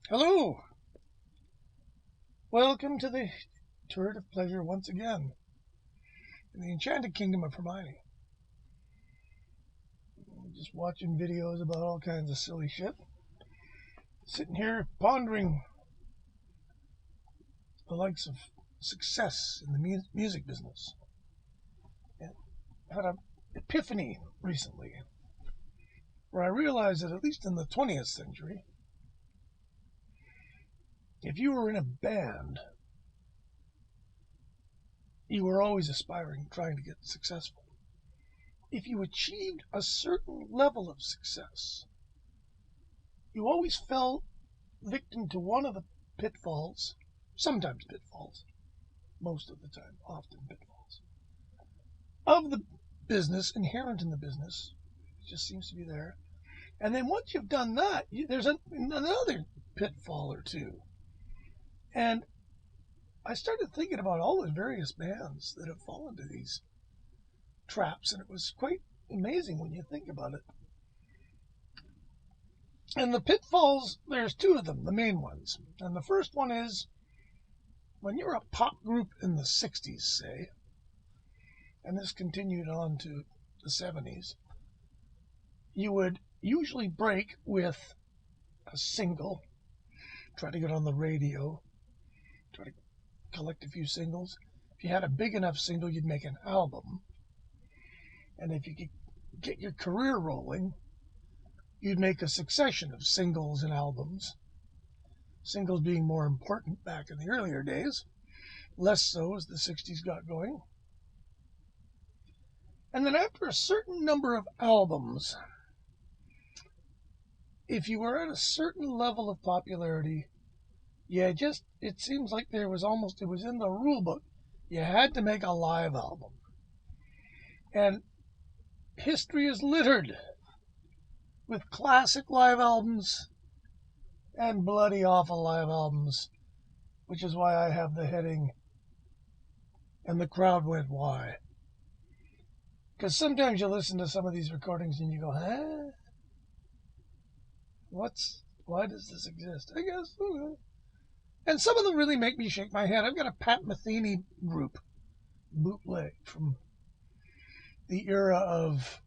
Hello! Welcome to the turret of pleasure once again in the enchanted kingdom of Hermione. Just watching videos about all kinds of silly shit. Sitting here pondering the likes of success in the music business. And had an epiphany recently where I realized that at least in the 20th century, if you were in a band, you were always aspiring, trying to get successful. If you achieved a certain level of success, you always fell victim to one of the pitfalls, sometimes pitfalls, most of the time, often pitfalls, of the business, inherent in the business. It just seems to be there. And then once you've done that, there's another pitfall or two. And I started thinking about all the various bands that have fallen to these traps, and it was quite amazing when you think about it. And the pitfalls, there's two of them, the main ones. And the first one is when you're a pop group in the 60s, say, and this continued on to the 70s, you would usually break with a single, try to get on the radio, try to collect a few singles. If you had a big enough single, you'd make an album. And if you could get your career rolling, you'd make a succession of singles and albums. Singles being more important back in the earlier days, less so as the 60s got going. And then after a certain number of albums, if you were at a certain level of popularity, it seems like it was in the rule book. You had to make a live album. And history is littered with classic live albums and bloody awful live albums, which is why I have the heading, and the crowd went, why? Because sometimes you listen to some of these recordings and you go, huh? Why does this exist? I guess. And some of them really make me shake my head. I've got a Pat Matheny group, Bootleg, from the era of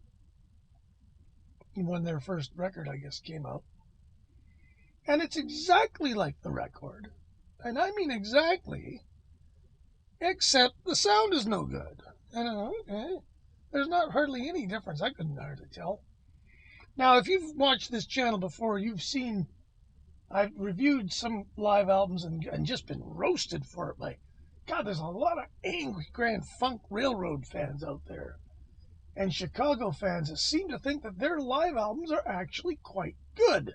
when their first record, I guess, came out. And it's exactly like the record. And I mean exactly, except the sound is no good. And there's not hardly any difference. I couldn't hardly tell. Now, if you've watched this channel before, you've seen I've reviewed some live albums and just been roasted for it. Like, God, there's a lot of angry Grand Funk Railroad fans out there. And Chicago fans that seem to think that their live albums are actually quite good.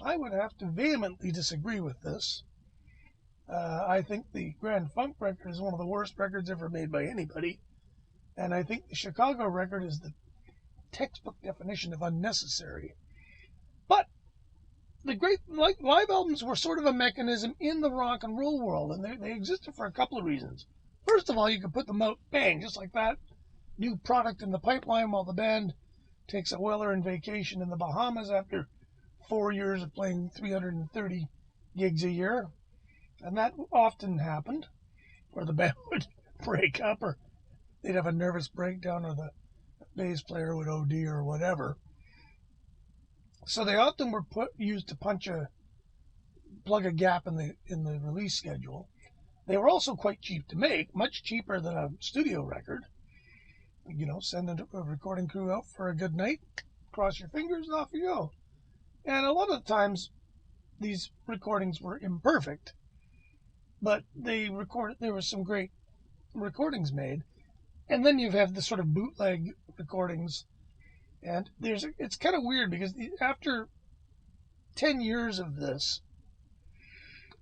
I would have to vehemently disagree with this. I think the Grand Funk record is one of the worst records ever made by anybody. And I think the Chicago record is the textbook definition of unnecessary. But the great live albums were sort of a mechanism in the rock and roll world, and they existed for a couple of reasons. First of all, you could put them out, bang, just like that, new product in the pipeline while the band takes a well-earned vacation in the Bahamas after 4 years of playing 330 gigs a year. And that often happened, where the band would break up, or they'd have a nervous breakdown, or the bass player would OD or whatever. So they often were used to plug a gap in the release schedule. They were also quite cheap to make, much cheaper than a studio record. You know, send a recording crew out for a good night, cross your fingers, and off you go. And a lot of the times, these recordings were imperfect, but there were some great recordings made. And then you have the sort of bootleg recordings. And it's kind of weird because after 10 years of this,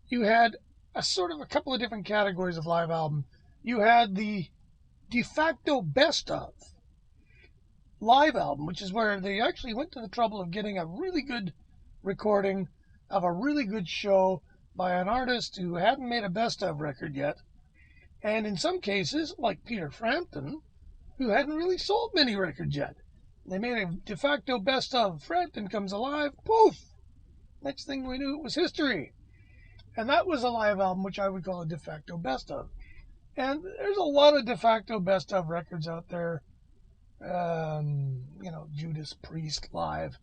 you had a couple of different categories of live album. You had the de facto best of live album, which is where they actually went to the trouble of getting a really good recording of a really good show by an artist who hadn't made a best of record yet. And in some cases, like Peter Frampton, who hadn't really sold many records yet. They made a de facto best of. Frampton comes alive, poof! Next thing we knew, it was history. And that was a live album, which I would call a de facto best of. And there's a lot of de facto best of records out there. Judas Priest live,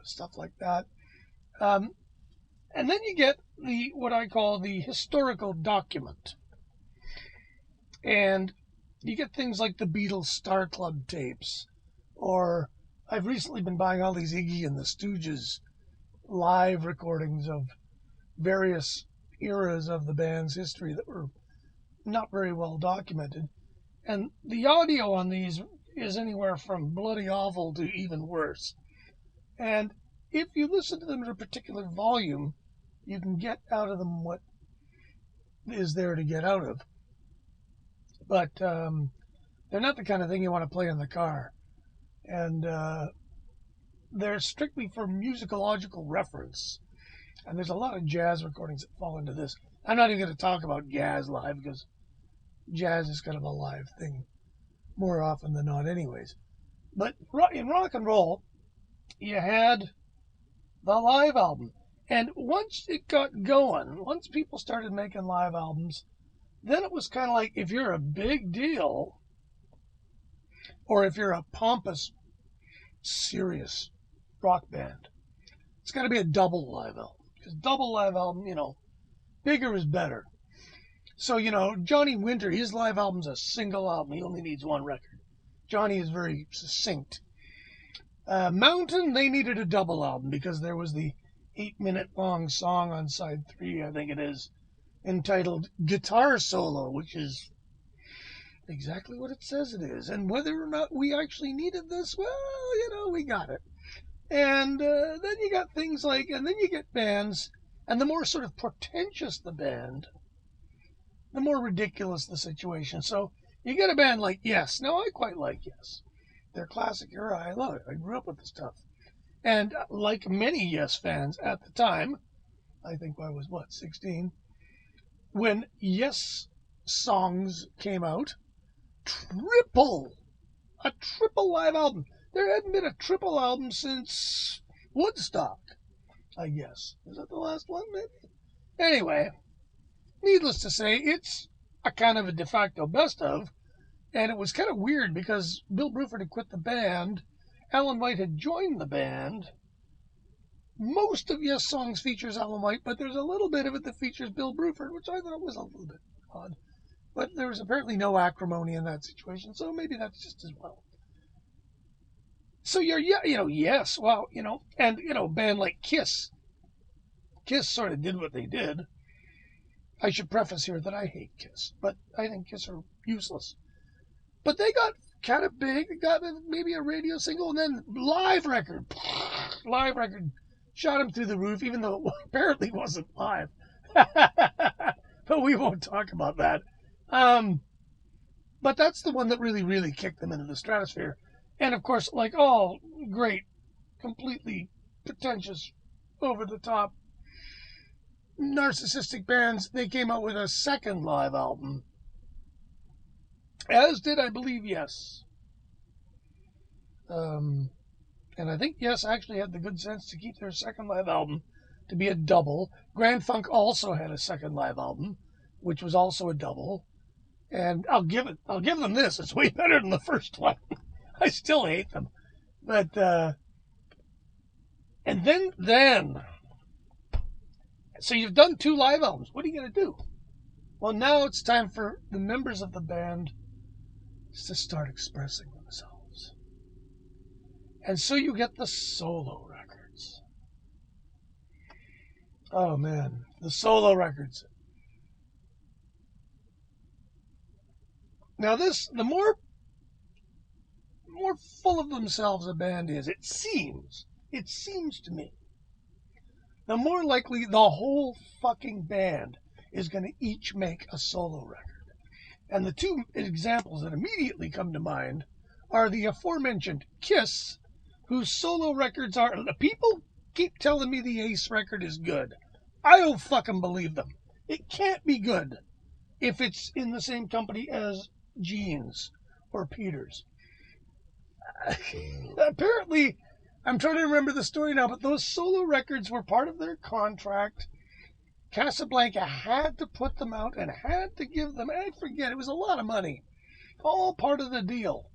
stuff like that. And then you get what I call the historical document. And you get things like the Beatles Star Club tapes, or I've recently been buying all these Iggy and the Stooges live recordings of various eras of the band's history that were not very well documented. And the audio on these is anywhere from bloody awful to even worse. And if you listen to them at a particular volume, you can get out of them what is there to get out of. But they're not the kind of thing you want to play in the car. And they're strictly for musicological reference. And there's a lot of jazz recordings that fall into this. I'm not even going to talk about jazz live, because jazz is kind of a live thing more often than not anyways. But in rock and roll, you had the live album. And once it got going, once people started making live albums, then it was kind of like, if you're a big deal, or if you're a pompous, serious rock band, it's got to be a double live album. Because double live album, bigger is better. So, Johnny Winter, his live album's a single album. He only needs one record. Johnny is very succinct. Mountain, they needed a double album because there was the 8-minute long song on side 3, I think it is, entitled Guitar Solo, which is exactly what it says it is. And whether or not we actually needed this, well, we got it. And then you got things like, and then you get bands, and the more sort of pretentious the band, the more ridiculous the situation. So you get a band like Yes. Now, I quite like Yes. Their classic era, I love it. I grew up with the stuff. And like many Yes fans at the time, I think I was, 16, when Yes songs came out, a triple live album. There hadn't been a triple album since Woodstock, I guess. Was that the last one, maybe? Anyway, needless to say, it's a kind of a de facto best of, and it was kind of weird because Bill Bruford had quit the band, Alan White had joined the band. Most of Yes songs features Alan White, but there's a little bit of it that features Bill Bruford, which I thought was a little bit odd. But there was apparently no acrimony in that situation, so maybe that's just as well. So Yes, well, and, a band like Kiss. Kiss sort of did what they did. I should preface here that I hate Kiss, but I think Kiss are useless. But they got kind of big. They got maybe a radio single, and then live record shot them through the roof, even though it apparently wasn't live. But we won't talk about that. But that's the one that really, really kicked them into the stratosphere. And of course, like all great, completely pretentious, over-the-top, narcissistic bands, they came out with a second live album. As did, I believe, Yes. And I think Yes actually had the good sense to keep their second live album to be a double. Grand Funk also had a second live album, which was also a double. And I'll give them this. It's way better than the first one. I still hate them. But, and then, so you've done 2 live albums. What are you going to do? Well, now it's time for the members of the band to start expressing themselves. And so you get the solo records. Oh, man. The solo records. Now the more full of themselves a band is, it seems to me, the more likely the whole fucking band is going to each make a solo record. And the 2 examples that immediately come to mind are the aforementioned Kiss, whose solo records are, the people keep telling me the Ace record is good. I don't fucking believe them. It can't be good if it's in the same company as Gene's or Peter's. Apparently, I'm trying to remember the story now, but those solo records were part of their contract. Casablanca had to put them out and had to give them, I forget, it was a lot of money. All part of the deal.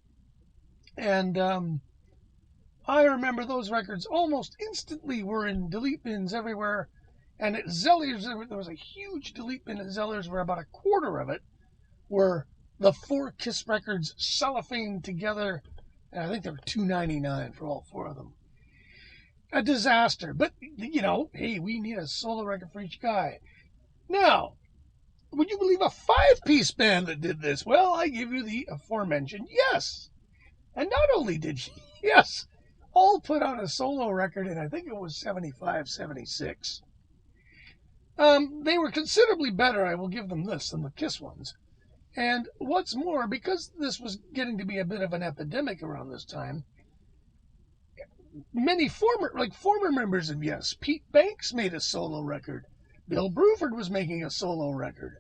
And I remember those records almost instantly were in delete bins everywhere. And at Zellers, there was a huge delete bin at Zellers where about a quarter of it were the 4 Kiss records cellophane together. And I think they were $2.99 for all 4 of them. A disaster. But, you know, hey, we need a solo record for each guy. Now, would you believe a 5-piece band that did this? Well, I give you the aforementioned Yes. And not only did Yes all put out a solo record in, I think it was 75, 76. They were considerably better, I will give them this, than the Kiss ones. And what's more, because this was getting to be a bit of an epidemic around this time, many former members of Yes, Pete Banks made a solo record. Bill Bruford was making a solo record.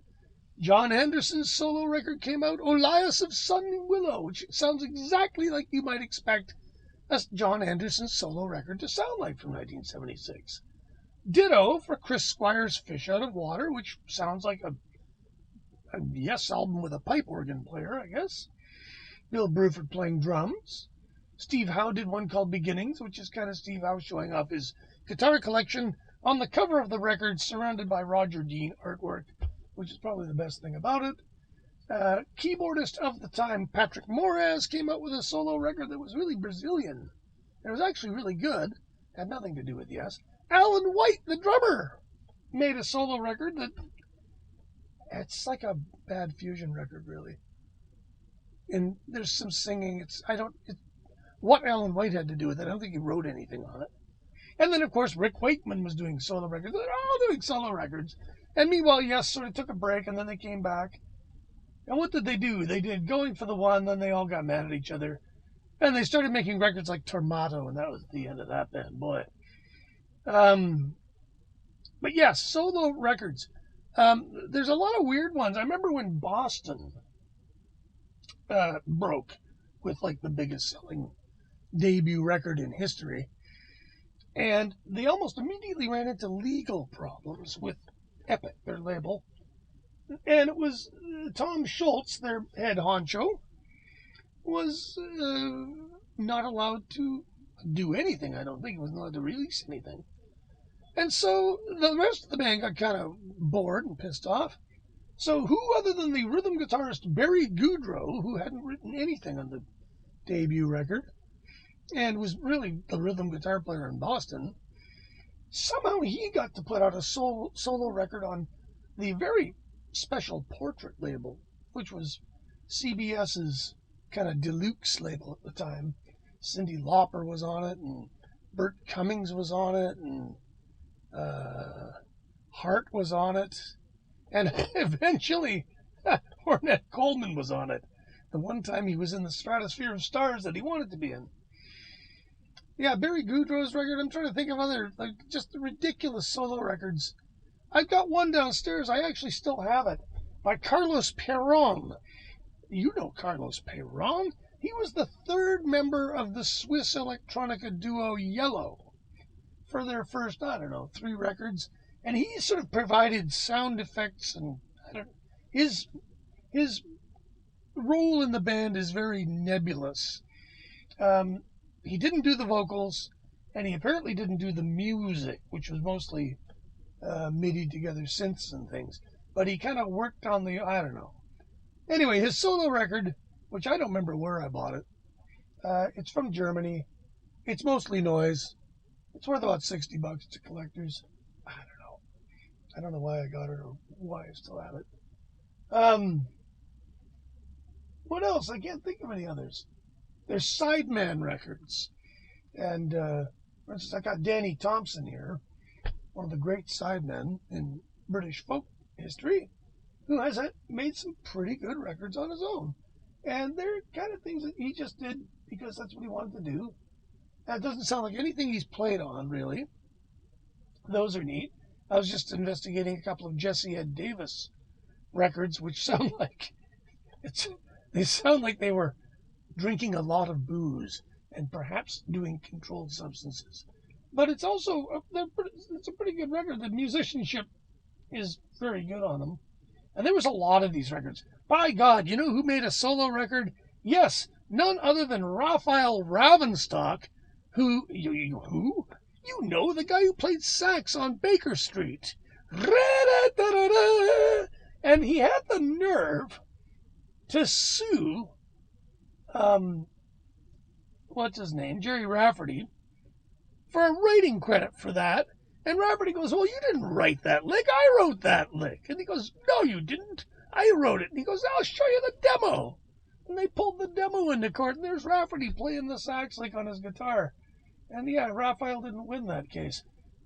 John Anderson's solo record came out, Olias of Sun and Willow, which sounds exactly like you might expect a John Anderson solo record to sound like from 1976. Ditto for Chris Squire's Fish Out of Water, which sounds like a Yes album with a pipe organ player, I guess. Bill Bruford playing drums. Steve Howe did one called Beginnings, which is kind of Steve Howe showing off his guitar collection on the cover of the record, surrounded by Roger Dean artwork, which is probably the best thing about it. Keyboardist of the time, Patrick Moraz, came out with a solo record that was really Brazilian. It was actually really good. Had nothing to do with Yes. Alan White, the drummer, made a solo record that it's like a bad fusion record, really. And there's some singing. What Alan White had to do with it, I don't think he wrote anything on it. And then, of course, Rick Wakeman was doing solo records. They're all doing solo records. And meanwhile, Yes sort of took a break, and then they came back. And what did they do? They did Going for the One, then they all got mad at each other. And they started making records like Tormato, and that was the end of that band, boy. But yes, solo records. There's a lot of weird ones. I remember when Boston broke with like the biggest selling debut record in history. And they almost immediately ran into legal problems with Epic, their label. And it was Tom Schultz, their head honcho, was not allowed to do anything, I don't think. He wasn't allowed to release anything. And so the rest of the band got kind of bored and pissed off. So who other than the rhythm guitarist Barry Goudreau, who hadn't written anything on the debut record, and was really the rhythm guitar player in Boston, somehow he got to put out a solo record on the very special Portrait label, which was CBS's kind of deluxe label at the time. Cyndi Lauper was on it, and Bert Cummings was on it, and Hart was on it, and eventually Ornette Coleman was on it. The one time he was in the stratosphere of stars that he wanted to be in. Yeah, Barry Goudreau's record. I'm trying to think of other, like, just ridiculous solo records. I've got one downstairs. I actually still have it, by Carlos Perron. You know Carlos Perron. He was the 3rd member of the Swiss electronica duo Yellow for their first, 3 records. And he sort of provided sound effects, and his role in the band is very nebulous. He didn't do the vocals, and he apparently didn't do the music, which was mostly MIDI together synths and things. But he kind of worked on the, Anyway, his solo record, which I don't remember where I bought it, it's from Germany. It's mostly noise. It's worth about $60 to collectors. I don't know why I got it or why I still have it. What else? I can't think of any others. There's Sideman records. And, for instance, I got Danny Thompson here, one of the great sidemen in British folk history, who has made some pretty good records on his own. And they're kind of things that he just did because that's what he wanted to do. That doesn't sound like anything he's played on, really. Those are neat. I was just investigating a couple of Jesse Ed Davis records, which sound like they were drinking a lot of booze and perhaps doing controlled substances. But it's also it's a pretty good record. The musicianship is very good on them. And there was a lot of these records. By God, you know who made a solo record? Yes, none other than Raphael Ravenstock, who? You know, the guy who played sax on Baker Street. And he had the nerve to sue, what's his name, Jerry Rafferty, for a writing credit for that. And Rafferty goes, well, you didn't write that lick. I wrote that lick. And he goes, no, you didn't. I wrote it. And he goes, I'll show you the demo. And they pulled the demo into court, and there's Rafferty playing the sax lick on his guitar. And yeah, Raphael didn't win that case.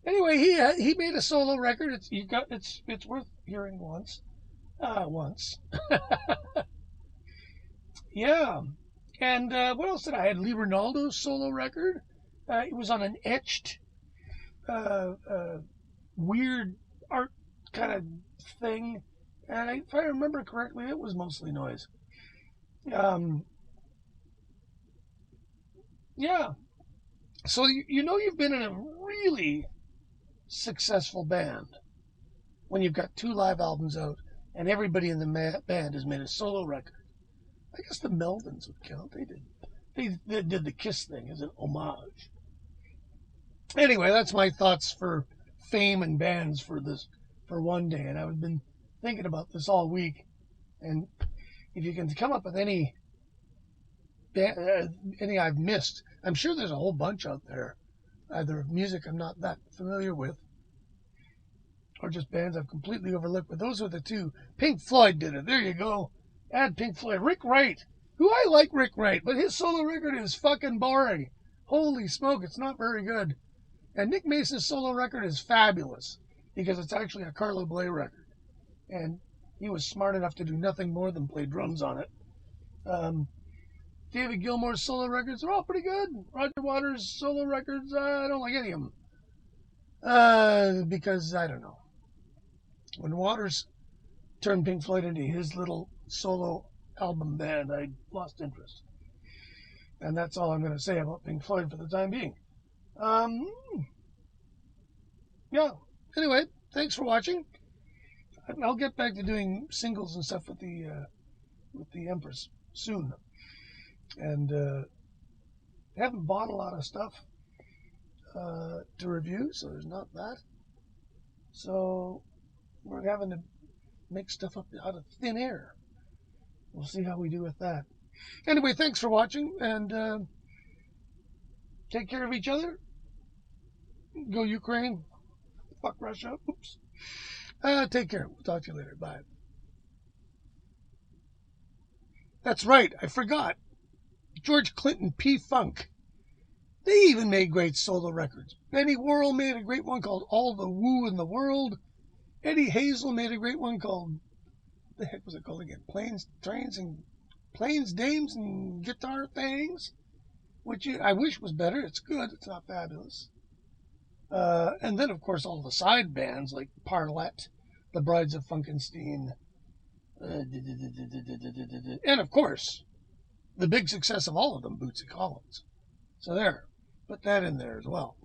Anyway, he made a solo record. It's worth hearing once. Yeah. And what else did I had? Lee Ronaldo's solo record. It was on an etched, weird art kind of thing. And if I remember correctly, it was mostly noise. Yeah. So you know you've been in a really successful band when you've got 2 live albums out and everybody in the band has made a solo record. I guess the Melvins would count. They did the Kiss thing as an homage. Anyway, that's my thoughts for fame and bands for one day. And I've been thinking about this all week. And if you can come up with any I've missed, I'm sure there's a whole bunch out there, either music I'm not that familiar with, or just bands I've completely overlooked. But those are the 2. Pink Floyd did it. There you go. Add Pink Floyd. Rick Wright, who I like Rick Wright, but his solo record is fucking boring. Holy smoke, it's not very good. And Nick Mason's solo record is fabulous because it's actually a Carlo Bley record. And he was smart enough to do nothing more than play drums on it. David Gilmour's solo records are all pretty good. Roger Waters' solo records, I don't like any of them. Because, I don't know. When Waters turned Pink Floyd into his little solo album band, I lost interest. And that's all I'm going to say about Pink Floyd for the time being. Yeah. Anyway, thanks for watching. I'll get back to doing singles and stuff with the Empress soon. And I haven't bought a lot of stuff to review, so there's not that. So we're having to make stuff up out of thin air. We'll see how we do with that. Anyway, thanks for watching, and take care of each other. Go Ukraine. Fuck Russia. Oops. Take care. We'll talk to you later. Bye. That's right. I forgot. George Clinton, P-Funk. They even made great solo records. Benny Worrell made a great one called All the Woo in the World. Eddie Hazel made a great one called, what the heck was it called again? Planes, Dames, and Guitar Things, which I wish was better. It's good. It's not fabulous. And then, of course, all the side bands like Parlette, the Brides of Funkenstein, and, of course, the big success of all of them, Bootsy Collins. So there, put that in there as well.